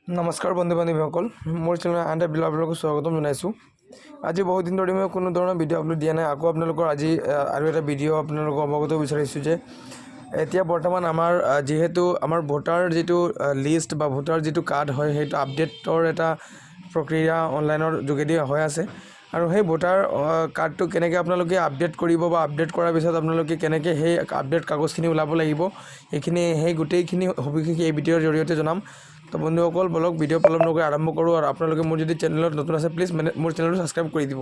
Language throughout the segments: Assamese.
নমস্কাৰ বন্ধু বান্ধৱীসকল মোৰ চেনেল আন এটা ভিডিঅ' আপোনালোকক স্বাগতম জনাইছোঁ। আজি বহুত দিন ধৰি মই কোনো ধৰণৰ ভিডিঅ' আপলোড দিয়া নাই। আকৌ আপোনালোকৰ আজি আৰু এটা ভিডিঅ' আপোনালোকক অৱগত বিচাৰিছোঁ যে এতিয়া বৰ্তমান আমাৰ যেহেতু আমাৰ ভোটাৰ যিটো লিষ্ট বা ভোটাৰ যিটো কাৰ্ড হয় সেইটো আপডেটৰ এটা প্ৰক্ৰিয়া অনলাইনৰ যোগেদি হৈ আছে আৰু সেই ভোটাৰ কাৰ্ডটো কেনেকৈ আপোনালোকে আপডেট কৰিব বা আপডেট কৰাৰ পিছত আপোনালোকে কেনেকৈ সেই আপডেট কাগজখিনি ওলাব লাগিব সেই গোটেইখিনি সবিশেষ এই ভিডিঅ'ৰ জৰিয়তে জনাম। তো বন্ধুসকল বলক ভিডিঅ' পলম নকৰি আৰম্ভ কৰোঁ আৰু আপোনালোকে মোৰ যদি চেনেলত নতুন আছে প্লিজ মোৰ চেনেলটো ছাবস্ক্ৰাইব কৰি দিব।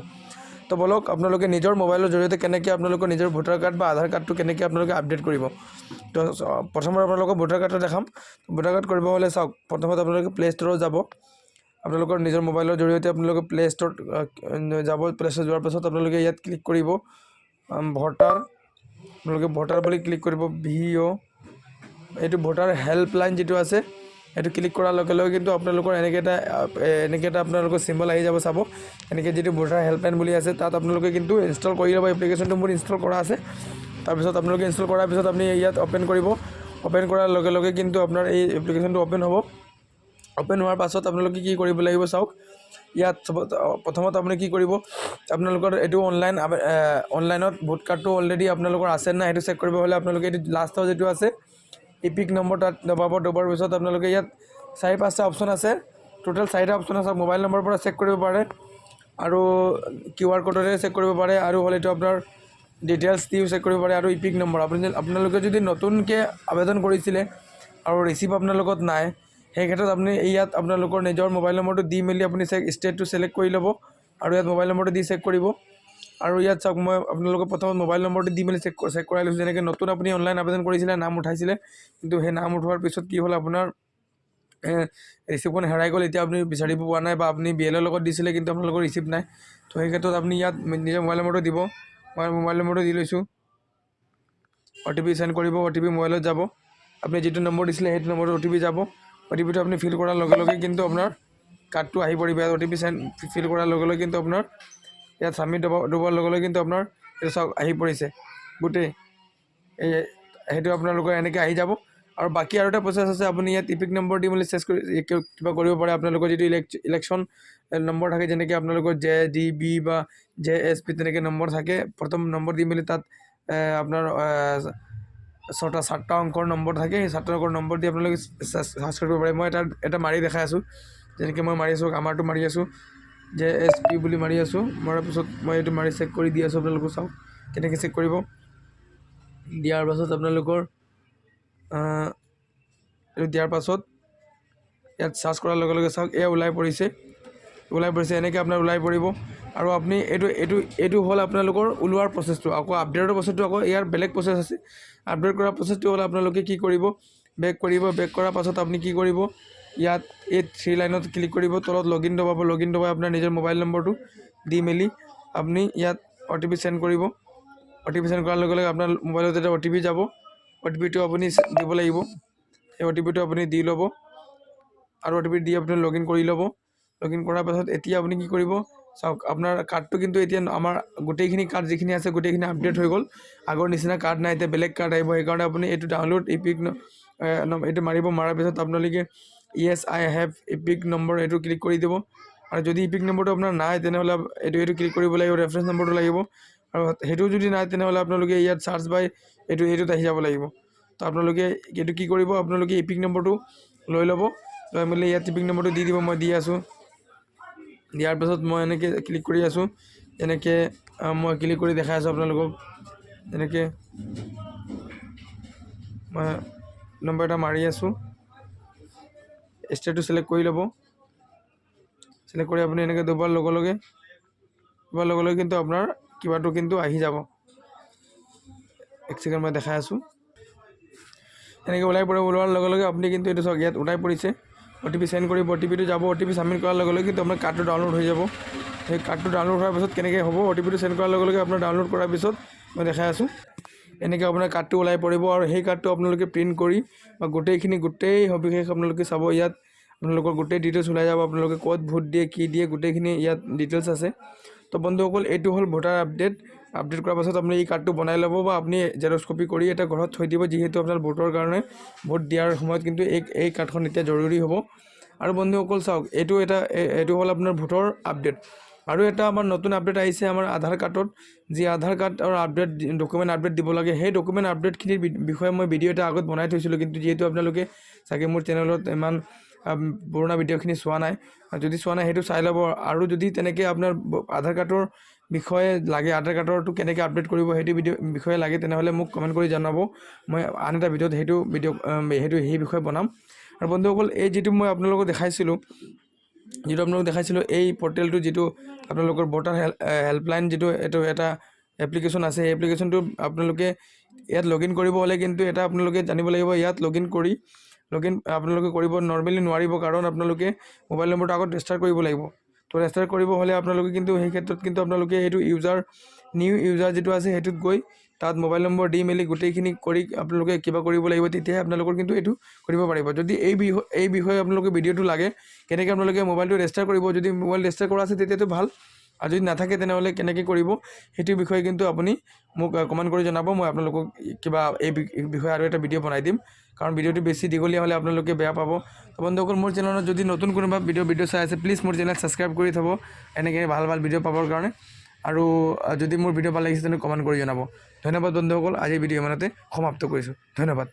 তো বলক আপোনালোকে নিজৰ মোবাইলৰ জৰিয়তে কেনেকৈ আপোনালোকৰ নিজৰ ভোটাৰ কাৰ্ড বা আধাৰ কাৰ্ডটো কেনেকৈ আপোনালোকে আপডেট কৰিব। তো প্ৰথমে আপোনালোকক ভোটাৰ কাৰ্ডটো দেখাম। ভোটাৰ কাৰ্ড কৰিব হ'লে চাওক, প্ৰথমতে আপোনালোকে প্লে ষ্ট'ৰত যাব। আপোনালোকৰ নিজৰ মোবাইলৰ জৰিয়তে আপোনালোকে প্লে ষ্ট'ৰত যাব। প্লে ষ্ট'ৰত যোৱাৰ পাছত আপোনালোকে ইয়াত ক্লিক কৰিব ভোটাৰ। আপোনালোকে ভোটাৰ বুলি ক্লিক কৰিব VO। এইটো ভোটাৰ হেল্পলাইন যিটো আছে এইটো ক্লিক কৰাৰ লগে লগে কিন্তু আপোনালোকৰ এনেকৈ এটা আপোনালোকৰ চিম্বল আহি যাব। চাব এনেকৈ যিটো ভোটাৰ হেল্পলাইন বুলি আছে তাত আপোনালোকে কিন্তু ইনষ্টল কৰি ল'ব। এপ্লিকেশ্যনটো মোৰ ইনষ্টল কৰা আছে। তাৰপিছত আপোনালোকে ইনষ্টল কৰাৰ পিছত আপুনি ইয়াত অ'পেন কৰিব। অ'পেন কৰাৰ লগে লগে কিন্তু আপোনাৰ এই এপ্লিকেশ্যনটো অ'পেন হ'ব। অ'পেন হোৱাৰ পাছত আপোনালোকে কি কৰিব লাগিব চাওক, ইয়াত প্ৰথমত আপুনি কি কৰিব, আপোনালোকৰ এইটো অনলাইনত ভোট কাৰ্ডটো অলৰেডি আপোনালোকৰ আছে নাই সেইটো চেক কৰিব হ'লে আপোনালোকে এইটো লাষ্টৰ যিটো আছে ইপিক নম্বৰ তাত দবাব। দবাৰ পিছত আপোনালোকে ইয়াত 4-5টা অপশ্যন আছে, টোটেল 4টা অপশ্যন আছে। মোবাইল নম্বৰৰ পৰা চেক কৰিব পাৰে আৰু QR ক'ডৰে চেক কৰিব পাৰে আৰু হ'ল এইটো আপোনাৰ ডিটেইলছ দিও চেক কৰিব পাৰে আৰু ইপিক নম্বৰ। আপোনালোকে যদি নতুনকৈ আবেদন কৰিছিলে আৰু ৰিচিভ আপোনাৰ লগত নাই সেই ক্ষেত্ৰত আপুনি ইয়াত আপোনালোকৰ নিজৰ মোবাইল নম্বৰটো দি মেলি আপুনি ষ্টেটটো চিলেক্ট কৰি ল'ব আৰু ইয়াত মোবাইল নম্বৰটো দি চেক কৰিব। আৰু ইয়াত চাওক, মই আপোনালোকৰ প্ৰথমত মোবাইল নম্বৰটো দি মেলি চেক কৰাই লৈছোঁ। যেনেকৈ নতুন আপুনি অনলাইন আবেদন কৰিছিলে, নাম উঠাইছিলে, কিন্তু সেই নাম উঠোৱাৰ পিছত কি হ'ল আপোনাৰ ৰিচিপ্টখন হেৰাই গ'ল। এতিয়া আপুনি বিচাৰিব পোৱা নাই বা আপুনি BLOৰ লগত দিছিলে কিন্তু আপোনালোকৰ ৰিচিপ্ট নাই। তো সেই ক্ষেত্ৰত আপুনি ইয়াত নিজৰ মোবাইল নম্বৰটো দিব। মই মোবাইল নম্বৰটো দি লৈছোঁ। OTP চেণ্ড কৰিব। OTP মোবাইলত যাব। আপুনি যিটো নম্বৰ দিছিলে সেইটো নম্বৰত OTP যাব। OTPটো আপুনি ফিল কৰাৰ লগে লগে কিন্তু আপোনাৰ কাৰ্ডটো আহি পৰিব। ইয়াত OTP ফিল কৰাৰ লগে লগে কিন্তু আপোনাৰ ইয়াত ছাবমিট দবাৰ লগে লগে কিন্তু আপোনাৰ এইটো চাওক আহি পৰিছে গোটেই সেইটো আপোনালোকৰ এনেকৈ আহি যাব। আৰু বাকী আৰু এটা প্ৰচেছ আছে, আপুনি ইয়াত ইপিক নম্বৰ দি মেলি কিবা কৰিব পাৰে। আপোনালোকৰ যিটো ইলেকশ্যন নম্বৰ থাকে, যেনেকৈ আপোনালোকৰ JDB বা JSP তেনেকৈ নম্বৰ থাকে, প্ৰথম নম্বৰ দি মেলি তাত আপোনাৰ 7টা অংকৰ নম্বৰ থাকে। সেই 7টা অংকৰ নম্বৰ দি আপোনালোকে চাৰ্চ কৰিব পাৰে। মই এটা মাৰি দেখাই আছোঁ। যেনেকৈ মই মাৰি আছোঁ, আমাৰটো মাৰি আছোঁ JSP বুলি মাৰি আছোঁ। মৰাৰ পিছত মই এইটো মাৰি চেক কৰি দি আছোঁ। আপোনালোকে চাওক কেনেকৈ চেক কৰিব। দিয়াৰ পাছত আপোনালোকৰ এইটো দিয়াৰ পাছত ইয়াত চাৰ্চ কৰাৰ লগে লগে চাওক ওলাই পৰিছে। এনেকৈ আপোনাৰ ওলাই পৰিব। আৰু আপুনি এইটো হ'ল আপোনালোকৰ ওলোৱাৰ প্ৰচেছটো। আকৌ আপডেটৰ প্ৰচেছটো আকৌ ইয়াৰ বেলেগ প্ৰচেছ আছে। আপডেট কৰাৰ প্ৰচেছটো হ'ল আপোনালোকে কি কৰিব, বেক কৰিব। বেক কৰাৰ পাছত আপুনি কি কৰিব, ইয়াত এই 3 লাইনত ক্লিক কৰিব। তলত লগইন দবাব। লগইন দবাই আপোনাৰ নিজৰ মোবাইল নম্বৰটো দি মেলি আপুনি ইয়াত OTP চেণ্ড কৰিব। OTP চেণ্ড কৰাৰ লগে লগে আপোনাৰ মোবাইলত এটা OTP যাব। OTPটো আপুনি দিব লাগিব। সেই OTPটো আপুনি দি ল'ব আৰু OTP দি আপুনি লগইন কৰি ল'ব। লগইন কৰাৰ পাছত এতিয়া আপুনি কি কৰিব চাওক, আপোনাৰ কাৰ্ডটো কিন্তু এতিয়া আমাৰ গোটেইখিনি কাৰ্ড যিখিনি আছে গোটেইখিনি আপডেট হৈ গ'ল। আগৰ নিচিনা কাৰ্ড নাই, এতিয়া বেলেগ কাৰ্ড আহিব। সেইকাৰণে আপুনি এইটো ডাউনলোড ইপিক এইটো মাৰিব। মাৰাৰ পিছত আপোনালোকে Yes I have epic number এইটো ক্লিক কৰি দিব। আৰু যদি ইপিক নম্বৰটো আপোনাৰ নাই তেনেহ'লে এইটো ক্লিক কৰিব লাগিব। ৰেফাৰেঞ্চ নম্বৰটো লাগিব। আৰু সেইটোও যদি নাই তেনেহ'লে আপোনালোকে ইয়াত চাৰ্চ বাই এইটোত আহি যাব লাগিব। তো আপোনালোকে এইটো কি কৰিব, আপোনালোকে ইপিক নম্বৰটো লৈ ল'ব। লৈ মেলি ইয়াত ইপিক নম্বৰটো দি দিব। মই দি আছোঁ। দিয়াৰ পাছত মই এনেকৈ ক্লিক কৰি আছোঁ। এনেকৈ মই ক্লিক কৰি দেখাই আছোঁ আপোনালোকক। এনেকৈ মই নম্বৰ এটা মাৰি আছোঁ। ষ্টেটটো চিলেক্ট কৰি ল'ব। চিলেক্ট কৰি আপুনি এনেকৈ দবাৰ লগে লগে কিন্তু আপোনাৰ কিবাটো কিন্তু আহি যাব। এক ছেকেণ্ড মই দেখাই আছোঁ। এনেকৈ ওলাই পৰিব। ওলোৱাৰ লগে লগে আপুনি কিন্তু এইটো চাওক ইয়াত ওলাই পৰিছে। OTP চেণ্ড কৰিব। OTPটো যাব। OTP ছাবমিট কৰাৰ লগে লগে কিন্তু আপোনাৰ কাৰ্ডটো ডাউনলোড হৈ যাব। সেই কাৰ্ডটো ডাউনলোড হোৱাৰ পিছত কেনেকৈ হ'ব, OTPটো চেণ্ড কৰাৰ লগে লগে আপোনাৰ ডাউনলোড কৰাৰ পিছত মই দেখাই আছোঁ এনেকৈ আপোনাৰ কাৰ্ডটো ওলাই পৰিব। আৰু সেই কাৰ্ডটো আপোনালোকে প্ৰিণ্ট কৰি বা গোটেই সবিশেষ আপোনালোকে চাব। ইয়াত আপোনালোকৰ গোটেই ডিটেইলছ ওলাই যাব। আপোনালোকে ক'ত ভোট দিয়ে, কি দিয়ে, গোটেইখিনি ইয়াত ডিটেইলছ আছে। তো বন্ধুসকল এইটো হ'ল ভোটাৰ আপডেট কৰাৰ পাছত আপুনি এই কাৰ্ডটো বনাই ল'ব বা আপুনি জেৰক্স কপি কৰি এটা ঘৰত থৈ দিব। যিহেতু আপোনাৰ ভোটৰ কাৰণে ভোট দিয়াৰ সময়ত কিন্তু এই কাৰ্ডখন এতিয়া জৰুৰী হ'ব। আৰু বন্ধুসকল চাওক এইটো হ'ল আপোনাৰ ভোটৰ আপডেট আৰু এটা আমাৰ নতুন আপডেট আহিছে আমাৰ আধাৰ কাৰ্ডত যি আধাৰ কাৰ্ডৰ আপডেট ডকুমেণ্ট আপডেট দিব লাগে সেই ডকুমেণ্ট আপডেটখিনিৰ বিষয়ে মই ভিডিঅ' এটা আগত বনাই থৈছিলোঁ কিন্তু যিহেতু আপোনালোকে চাগে মোৰ চেনেলত ইমান পুৰণা ভিডিঅ'খিনি চোৱা নাই যদি চোৱা নাই সেইটো চাই ল'ব আৰু যদি তেনেকৈ আপোনাৰ আধাৰ কাৰ্ডৰ বিষয়ে লাগে আধাৰ কাৰ্ডৰটো কেনেকৈ আপডেট কৰিব সেইটো বিষয়ে লাগে তেনেহ'লে মোক কমেণ্ট কৰি জনাব মই আন এটা ভিডিঅ'ত সেই বিষয়ে বনাম আৰু বন্ধুসকল এই যিটো মই আপোনালোকক দেখাইছিলোঁ এই পৰ্টেলটো যিটো আপোনালোকৰ ভোটাৰ হেল্পলাইন যিটো এইটো এটা এপ্লিকেশ্যন আছে সেই এপ্লিকেশ্যনটো আপোনালোকে ইয়াত লগ ইন কৰিব হ'লে কিন্তু এটা আপোনালোকে জানিব লাগিব ইয়াত লগ ইন আপোনালোকে কৰিব নৰ্মেলি নোৱাৰিব কাৰণ আপোনালোকে মোবাইল নম্বৰটো আগত ৰেজিষ্টাৰ কৰিব লাগিব তো ৰেজিষ্টাৰ কৰিব হ'লে আপোনালোকে কিন্তু সেই ক্ষেত্ৰত কিন্তু আপোনালোকে সেইটো নিউ ইউজাৰ যিটো আছে সেইটোত গৈ তাত মোবাইল নম্বৰ দি মেলি গোটেইখিনি কৰি আপোনালোকে কিবা কৰিব লাগিব তেতিয়াহে আপোনালোকৰ কিন্তু এইটো কৰিব পাৰিব যদি এই বিষয়ে আপোনালোকে ভিডিঅ'টো লাগে কেনেকৈ আপোনালোকে মোবাইলটো ৰেজিষ্টাৰ কৰিব যদি মোবাইল ৰেজিষ্টাৰ কৰা আছে তেতিয়াতো ভাল আৰু যদি নাথাকে তেনেহ'লে কেনেকৈ কৰিব সেইটো বিষয়ে কিন্তু আপুনি মোক কমেণ্ট কৰি জনাব মই আপোনালোকক কিবা এই বিষয়ে আৰু এটা ভিডিঅ' বনাই দিম কাৰণ ভিডিঅ'টো বেছি দীঘলীয়া হ'লে আপোনালোকে বেয়া পাব বন্ধুসকল মোৰ চেনেলত যদি নতুন কোনোবা ভিডিঅ' চাই আছে প্লিজ মোৰ চেনেল ছাবস্ক্ৰাইব কৰি থ'ব এনেকৈ ভাল ভিডিঅ' পাবৰ কাৰণে আৰু যদি মোৰ ভিডিঅ' ভাল লাগিছে তেনে কমেণ্ট কৰি জনাব ধন্যবাদ বন্ধুসকল আজিৰ ভিডিঅ' ইমানতে সমাপ্ত কৰিছোঁ ধন্যবাদ